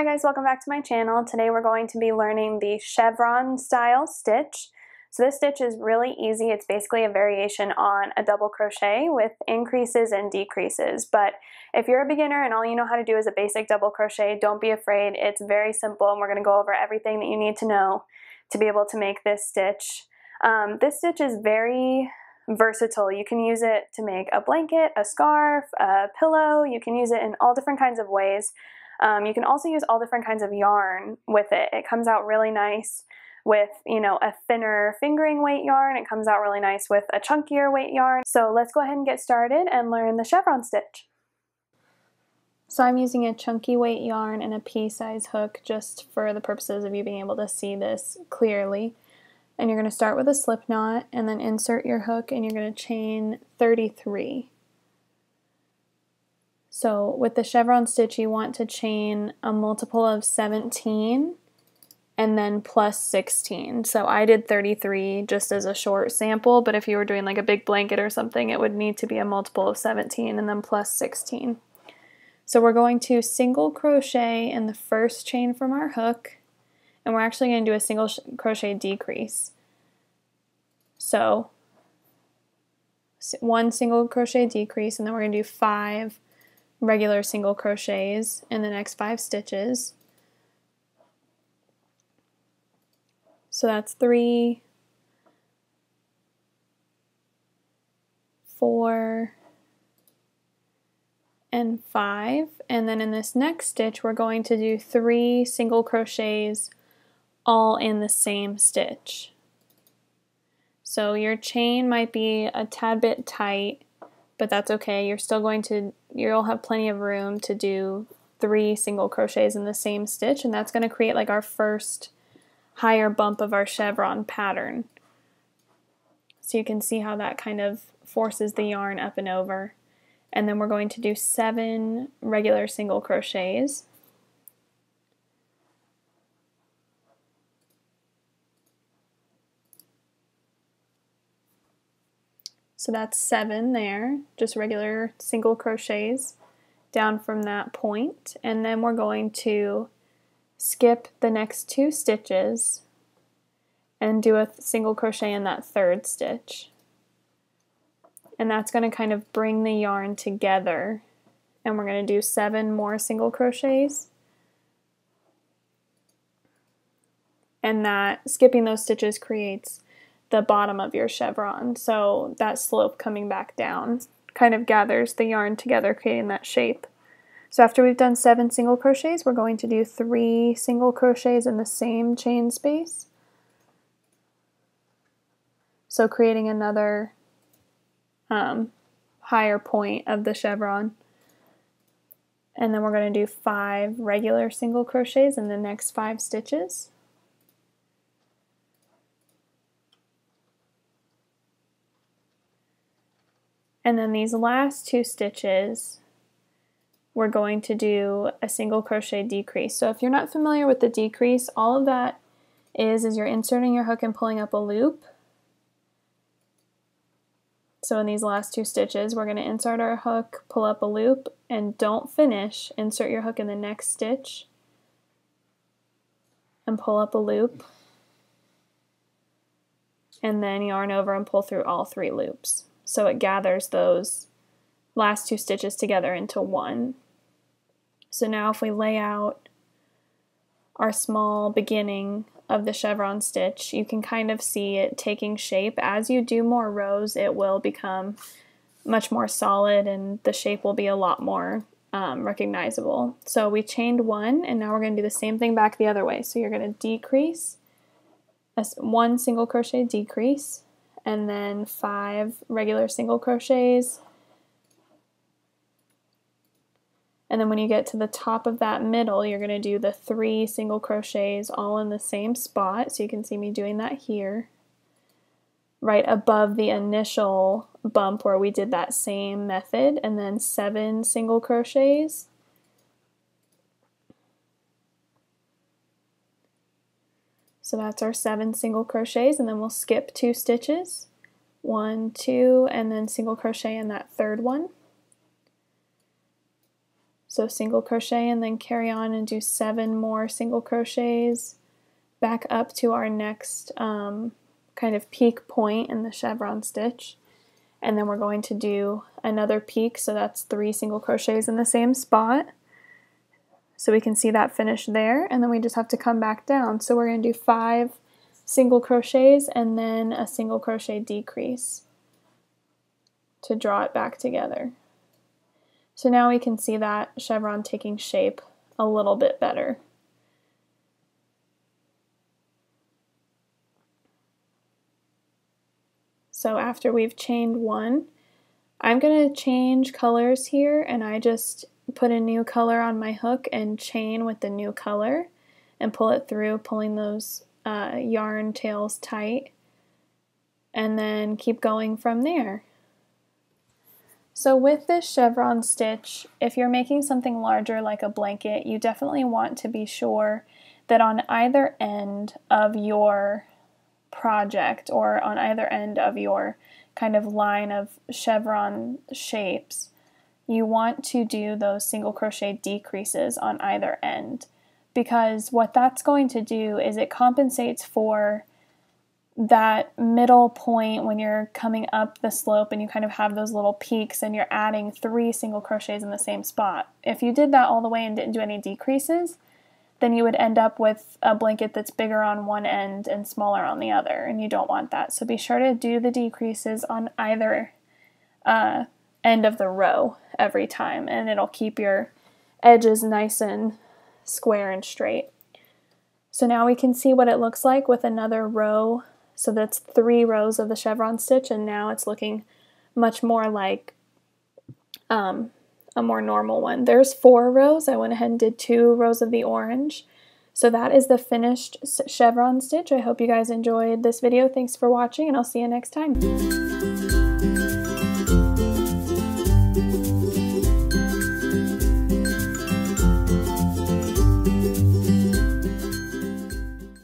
Hi guys, welcome back to my channel. Today we're going to be learning the chevron style stitch. So this stitch is really easy. It's basically a variation on a double crochet with increases and decreases. But if you're a beginner and all you know how to do is a basic double crochet, don't be afraid. It's very simple and we're going to go over everything that you need to know to be able to make this stitch. This stitch is very versatile. You can use it to make a blanket, a scarf, a pillow. You can use it in all different kinds of ways. You can also use all different kinds of yarn with it. It comes out really nice with, a thinner fingering weight yarn. It comes out really nice with a chunkier weight yarn. So let's go ahead and get started and learn the chevron stitch. So I'm using a chunky weight yarn and a pea-size hook just for the purposes of you being able to see this clearly. And you're going to start with a slip knot and then insert your hook and you're going to chain 33. So with the chevron stitch, you want to chain a multiple of 17 and then plus 16. So I did 33 just as a short sample, but if you were doing like a big blanket or something, it would need to be a multiple of 17 and then plus 16. So we're going to single crochet in the first chain from our hook, and we're actually going to do a single crochet decrease. So one single crochet decrease, and then we're going to do 5 regular single crochets in the next 5 stitches. So that's 3, 4, and 5. And then in this next stitch, we're going to do 3 single crochets all in the same stitch. So your chain might be a tad bit tight, but that's okay. You'll have plenty of room to do 3 single crochets in the same stitch, and that's going to create like our first higher bump of our chevron pattern. So you can see how that kind of forces the yarn up and over. And then we're going to do 7 regular single crochets. So that's 7 there, just regular single crochets down from that point. And then we're going to skip the next 2 stitches and do a single crochet in that 3rd stitch. And that's going to kind of bring the yarn together. And we're going to do 7 more single crochets. And that skipping those stitches creates the bottom of your chevron, so that slope coming back down kind of gathers the yarn together, creating that shape. So after we've done 7 single crochets, we're going to do 3 single crochets in the same chain space, so creating another higher point of the chevron. And then we're going to do 5 regular single crochets in the next 5 stitches. And then these last 2 stitches, we're going to do a single crochet decrease. So if you're not familiar with the decrease, all of that is you're inserting your hook and pulling up a loop. So in these last 2 stitches, we're going to insert our hook, pull up a loop, and don't finish. Insert your hook in the next stitch and pull up a loop. And then yarn over and pull through all 3 loops. So it gathers those last 2 stitches together into one. So now if we lay out our small beginning of the chevron stitch, you can kind of see it taking shape. As you do more rows, it will become much more solid and the shape will be a lot more recognizable. So we chained 1, and now we're going to do the same thing back the other way. So you're going to decrease, 1 single crochet decrease, and then 5 regular single crochets. And then when you get to the top of that middle, you're going to do the 3 single crochets all in the same spot. So you can see me doing that here, right above the initial bump where we did that same method, and then 7 single crochets. So that's our 7 single crochets, and then we'll skip 2 stitches, 1, 2, and then single crochet in that 3rd one. So single crochet and then carry on and do 7 more single crochets back up to our next kind of peak point in the chevron stitch. And then we're going to do another peak, so that's 3 single crochets in the same spot. So we can see that finish there, and then we just have to come back down. So we're going to do 5 single crochets and then a single crochet decrease to draw it back together. So now we can see that chevron taking shape a little bit better. So after we've chained 1, I'm going to change colors here, and I just put a new color on my hook and chain with the new color and pull it through, pulling those yarn tails tight, and then keep going from there. So with this chevron stitch, if you're making something larger like a blanket, you definitely want to be sure that on either end of your project or on either end of your kind of line of chevron shapes, you want to do those single crochet decreases on either end, because what that's going to do is it compensates for that middle point when you're coming up the slope and you kind of have those little peaks and you're adding 3 single crochets in the same spot. If you did that all the way and didn't do any decreases, then you would end up with a blanket that's bigger on one end and smaller on the other, and you don't want that. So be sure to do the decreases on either end of the row every time, and it'll keep your edges nice and square and straight. So now we can see what it looks like with another row. So that's 3 rows of the chevron stitch, and now it's looking much more like a more normal one. There's 4 rows. I went ahead and did 2 rows of the orange. So that is the finished chevron stitch. I hope you guys enjoyed this video. Thanks for watching, and I'll see you next time.